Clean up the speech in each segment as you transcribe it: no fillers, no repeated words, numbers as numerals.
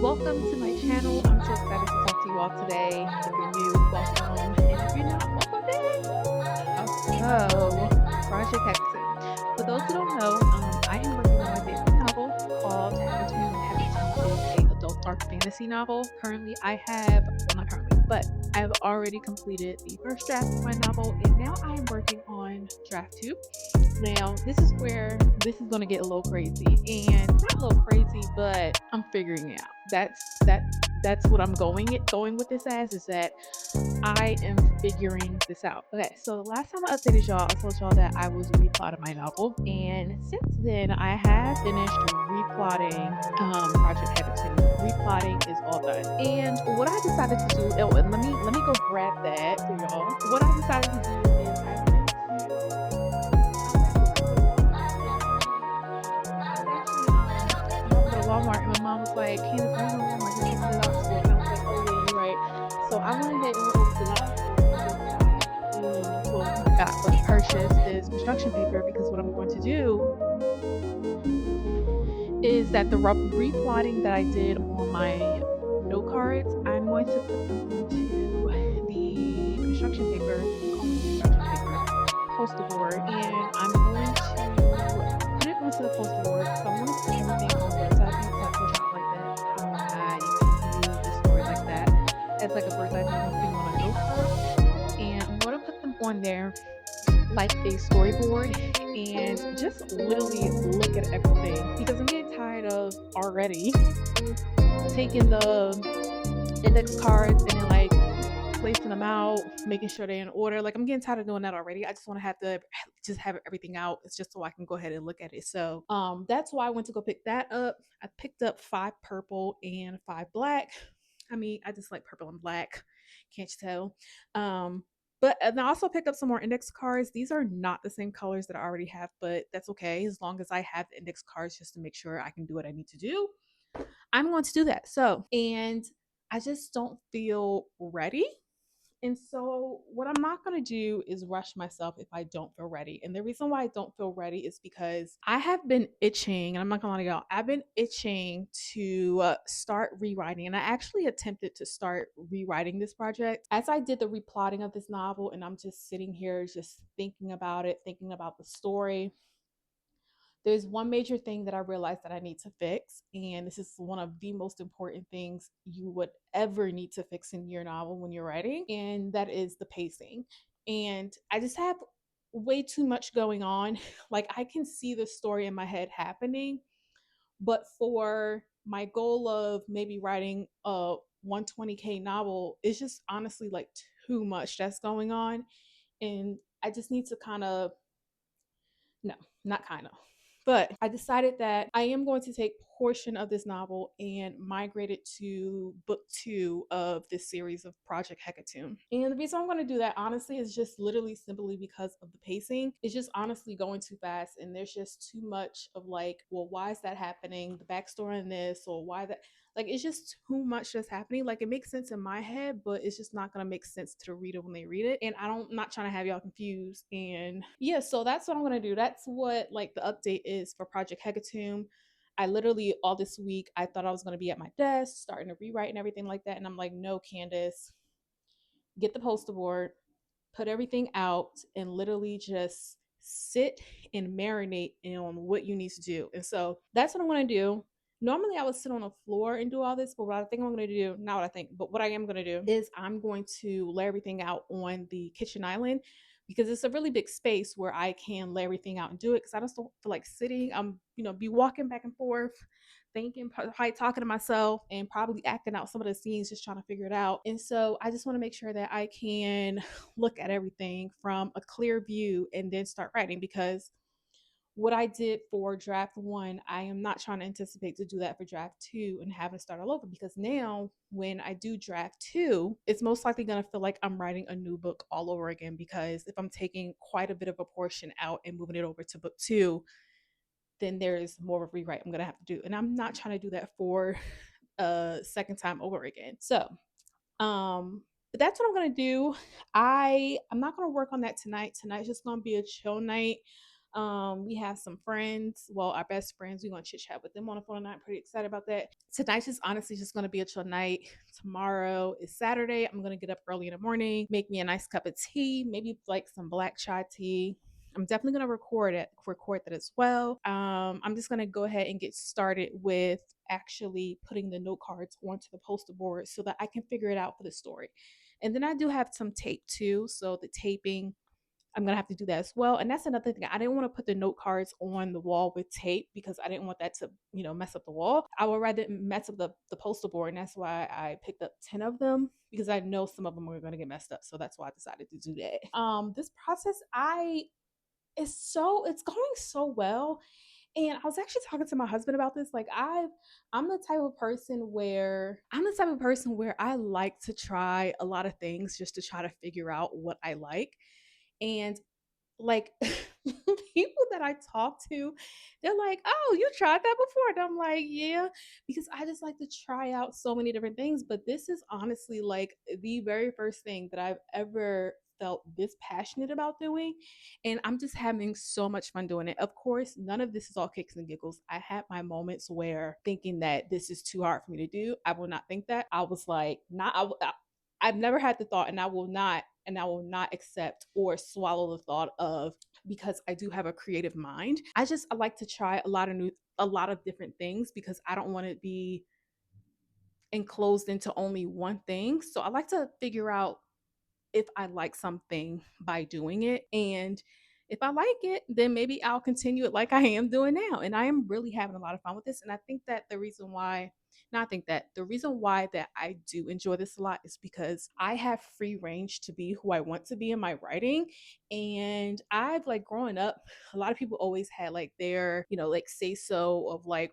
Welcome to my channel. I'm so excited to talk to you all today. If you're new, welcome. And if you're not, welcome back. Project Hecate. For those who don't know, I am working on my debut novel called 𝐂𝐓'𝐻ECATOMB, and Hecate is a adult dark fantasy novel. Currently, not currently, but I have already completed the first draft of my novel, and now I am working on draft 2. Now, this is where this is gonna get a little crazy, and not a little crazy, but I'm figuring it out. That's what I'm going with this as, is that I am figuring this out. Okay, so the last time I updated y'all, I told y'all that I was replotting my novel, and since then I have finished replotting Project Hecate. Replotting is all done, and what I decided to do. Oh, and let me go grab that for y'all. What I decided to do is I went to Walmart, and my mom was like, "Candace, why you going to Walmart? Just go to the dollar store." And I was like, "Oh yeah, you're right." So I went ahead and went over to the dollar store and purchased this construction paper, because what I'm going to do is that the replotting that I did on my note cards, I'm going to put them onto the construction paper, poster board, and I'm going to put it onto the poster board. So I'm going to put everything on bird's eye view, like push out like that, how I view the story like that, as like a bird's eye view thing on a note card. And I'm going to put them on there like a storyboard and just literally look at everything, because I'm getting tired of already taking the index cards and then like placing them out, making sure they're in order. Like, I'm getting tired of doing that already. I just want to have to just have everything out. It's just so I can go ahead and look at it. So that's why I went to go pick that up. I picked up 5 purple and 5 black. I mean, I just like purple and black. Can't you tell? But and I also picked up some more index cards. These are not the same colors that I already have, but that's okay, as long as I have the index cards just to make sure I can do what I need to do. I'm going to do that. So, and I just don't feel ready. And so, what I'm not going to do is rush myself if I don't feel ready. And the reason why I don't feel ready is because I have been itching, and I'm not going to lie to y'all, I've been itching to start rewriting. And I actually attempted to start rewriting this project as I did the replotting of this novel. And I'm just sitting here just thinking about it, thinking about the story. There's one major thing that I realized that I need to fix, and this is one of the most important things you would ever need to fix in your novel when you're writing, and that is the pacing. And I just have way too much going on. Like, I can see the story in my head happening, but for my goal of maybe writing a 120K novel, it's just honestly like too much that's going on. And I just need to kind of, no, not kind of. But I decided that I am going to take portion of this novel and migrate it to book 2 of this series of Project 𝐻ECATOMB. And the reason I'm going to do that, honestly, is just literally simply because of the pacing. It's just honestly going too fast, and there's just too much of like, well, why is that happening? The backstory in this, or why that, like, it's just too much that's happening. Like, it makes sense in my head, but it's just not gonna make sense to the reader when they read it. And I'm not trying to have y'all confused. And yeah, so that's what I'm gonna do. That's what like the update is for Project 𝐻ECATOMB. I literally all this week I thought I was gonna be at my desk starting to rewrite and everything like that. And I'm like, no, Candace, get the poster board, put everything out, and literally just sit and marinate on what you need to do. And so that's what I'm gonna do. Normally I would sit on the floor and do all this, but what I think I'm gonna do, not what I think, but what I am gonna do is I'm going to lay everything out on the kitchen island, because it's a really big space where I can lay everything out and do it, because I just don't feel like sitting. I'm, be walking back and forth, thinking, probably talking to myself, and probably acting out some of the scenes, just trying to figure it out. And so I just want to make sure that I can look at everything from a clear view and then start writing, because what I did for draft 1, I am not trying to anticipate to do that for draft 2 and having to start all over, because now when I do draft 2, it's most likely going to feel like I'm writing a new book all over again, because if I'm taking quite a bit of a portion out and moving it over to book 2, then there's more of a rewrite I'm going to have to do. And I'm not trying to do that for a second time over again. So, but that's what I'm going to do. I'm not going to work on that tonight. Tonight's just going to be a chill night. We have some friends, well, our best friends. We're gonna chit chat with them on the phone tonight. Pretty excited about that. Tonight's just honestly just gonna be a chill night. Tomorrow is Saturday. I'm gonna get up early in the morning, make me a nice cup of tea, maybe like some black chai tea. I'm definitely gonna record that as well. I'm just gonna go ahead and get started with actually putting the note cards onto the poster board so that I can figure it out for the story. And then I do have some tape too, so the taping I'm gonna have to do that as well. And that's another thing. I didn't want to put the note cards on the wall with tape because I didn't want that to, mess up the wall. I would rather mess up the poster board, and that's why I picked up 10 of them because I know some of them are gonna get messed up. So that's why I decided to do that. This process, it's going so well. And I was actually talking to my husband about this. Like I'm the type of person where I like to try a lot of things just to try to figure out what I like. And like people that I talk to, they're like, "Oh, you tried that before?" And I'm like, "Yeah," because I just like to try out so many different things. But this is honestly like the very first thing that I've ever felt this passionate about doing, and I'm just having so much fun doing it. Of course, none of this is all kicks and giggles. I had my moments where thinking that this is too hard for me to do. I will not think that. I was like, not. I've never had the thought, and I will not accept or swallow the thought of, because I do have a creative mind. I like to try a lot of different things because I don't want to be enclosed into only one thing. So I like to figure out if I like something by doing it. And if I like it, then maybe I'll continue it like I am doing now. And I am really having a lot of fun with this. And I think that the reason why that I do enjoy this a lot is because I have free range to be who I want to be in my writing. And I've like growing up, a lot of people always had like their, like say so of like,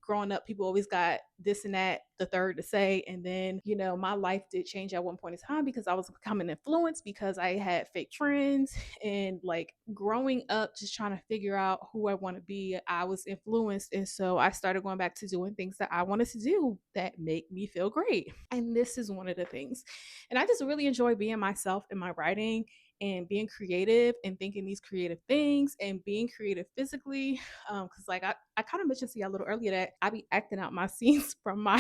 growing up, people always got this and that, the third to say. And then, my life did change at one point in time because I was becoming influenced because I had fake friends. And like growing up, just trying to figure out who I want to be, I was influenced. And so I started going back to doing things that I wanted to do that make me feel great. And this is one of the things. And I just really enjoy being myself in my writing and being creative and thinking these creative things and being creative physically. Because like I kind of mentioned to you a little earlier that I be acting out my scenes from my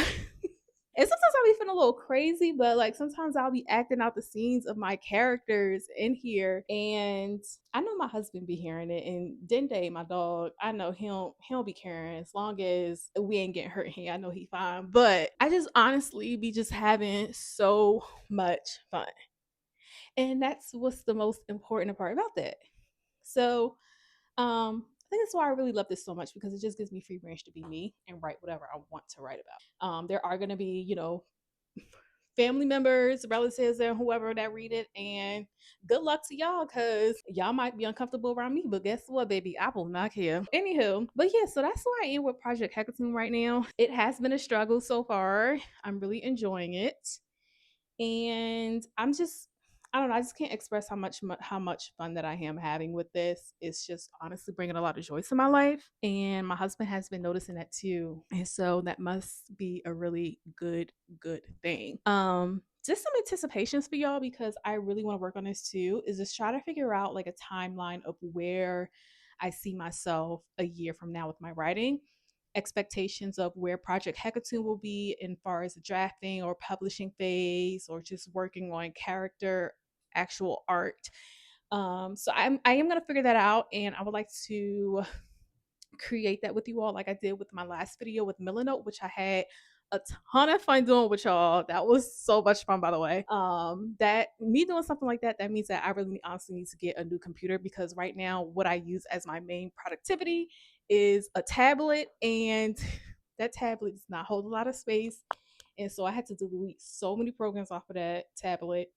and sometimes I'll be feeling a little crazy, but like sometimes I'll be acting out the scenes of my characters in here. And I know my husband be hearing it. And Dende, my dog, I know he'll be caring as long as we ain't getting hurt here. I know he fine. But I just honestly be just having so much fun. And that's what's the most important part about that. So I think that's why I really love this so much because it just gives me free range to be me and write whatever I want to write about. There are going to be, family members, relatives, and whoever that read it. And good luck to y'all because y'all might be uncomfortable around me. But guess what, baby? I will not care. Anywho, but yeah, so that's why I am with Project.HECATOMB right now. It has been a struggle so far. I'm really enjoying it. And I don't know, I just can't express how much fun that I am having with this. It's just honestly bringing a lot of joy to my life, and my husband has been noticing that too, and so that must be a really good thing. Just some anticipations for y'all because I really want to work on this too, is just try to figure out like a timeline of where I see myself a year from now with my writing, expectations of where Project.HECATOMB will be in far as the drafting or publishing phase or just working on character actual art. So I am gonna figure that out, and I would like to create that with you all, like I did with my last video with Milanote, which I had a ton of fun doing with y'all. That was so much fun, by the way. That me doing something like that, that means that I really honestly need to get a new computer because right now, what I use as my main productivity is a tablet, and that tablet does not hold a lot of space. And so I had to delete so many programs off of that tablet.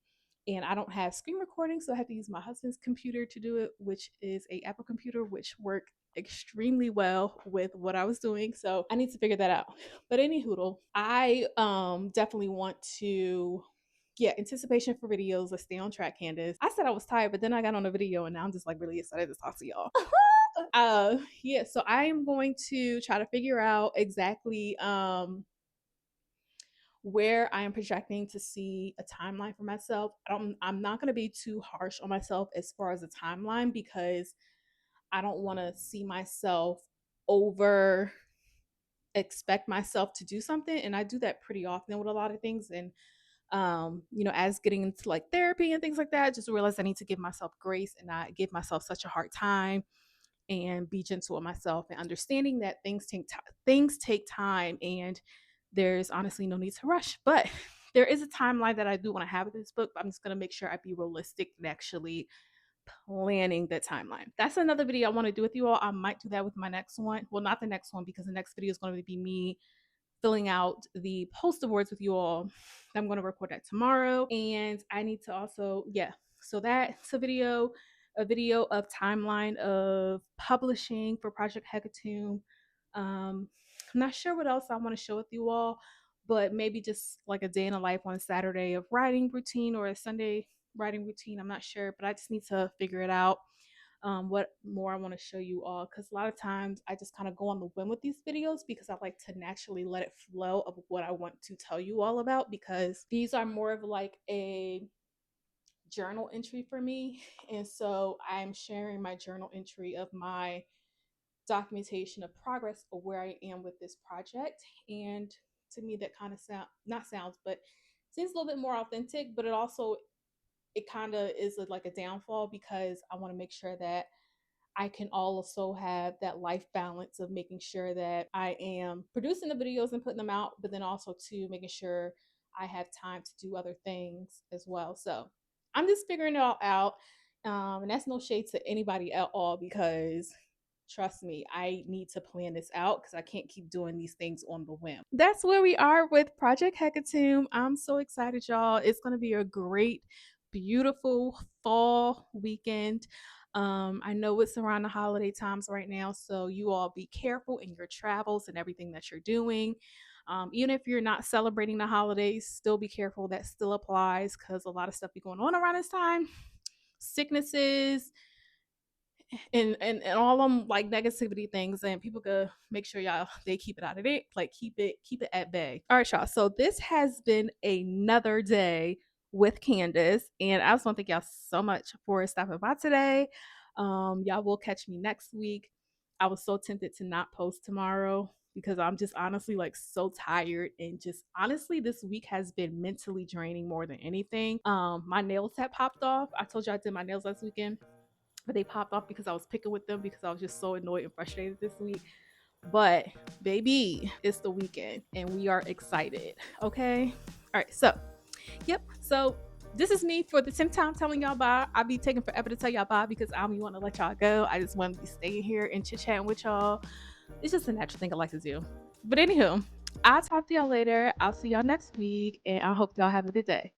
And I don't have screen recording, so I have to use my husband's computer to do it, which is a Apple computer, which work extremely well with what I was doing. So I need to figure that out. But anywho, I definitely want to, yeah, anticipation for videos. Let's stay on track, Candace. I said I was tired, but then I got on a video and now I'm just like really excited to talk to y'all. Yeah, so I am going to try to figure out exactly where I am projecting to see a timeline for myself. I'm not going to be too harsh on myself as far as a timeline because I don't want to see myself over expect myself to do something, and I do that pretty often with a lot of things. And as getting into like therapy and things like that, I just realized I need to give myself grace and not give myself such a hard time, and be gentle with myself, and understanding that things take time, and there's honestly no need to rush. But there is a timeline that I do want to have with this book, but I'm just going to make sure I be realistic and actually planning the timeline. That's another video I want to do with you all. I might do that with my next one. Well, not the next one, because the next video is going to be me filling out the poster boards with you all. I'm going to record that tomorrow. And I need to also, yeah. So that's a video of timeline of publishing for Project Hecatomb. I'm not sure what else I want to show with you all, but maybe just like a day in a life on a Saturday of writing routine, or a Sunday writing routine. I'm not sure, but I just need to figure it out. What more I want to show you all, because a lot of times I just kind of go on the whim with these videos, because I like to naturally let it flow of what I want to tell you all about, because these are more of like a journal entry for me. And so I'm sharing my journal entry of my documentation of progress of where I am with this project. And to me, that kind of sounds, but seems a little bit more authentic. But it kind of is like a downfall, because I want to make sure that I can also have that life balance of making sure that I am producing the videos and putting them out, but then also to making sure I have time to do other things as well. So I'm just figuring it all out. And that's no shade to anybody at all, because trust me, I need to plan this out, because I can't keep doing these things on the whim. That's where we are with Project Hecatomb. I'm so excited, y'all. It's going to be a great, beautiful fall weekend. I know it's around the holiday times right now, so you all be careful in your travels and everything that you're doing. Even if you're not celebrating the holidays, still be careful. That still applies, because a lot of stuff be going on around this time. Sicknesses, and all them like negativity things, and people could make sure y'all they keep it out of it, like keep it at bay. All right, y'all, so this has been another day with Candace, and I just want to thank y'all so much for stopping by today. Y'all will catch me next week. I was so tempted to not post tomorrow, because I'm just honestly like so tired, and just honestly this week has been mentally draining more than anything. My nails had popped off. I told you I did my nails last weekend, but they popped off because I was picking with them, because I was just so annoyed and frustrated this week. But baby, it's the weekend and we are excited. Okay. All right. So, yep. So this is me for the 10th time telling y'all bye. I'll be taking forever to tell y'all bye, because I don't even want to let y'all go. I just want to be staying here and chit chatting with y'all. It's just a natural thing I like to do. But anywho, I'll talk to y'all later. I'll see y'all next week, and I hope y'all have a good day.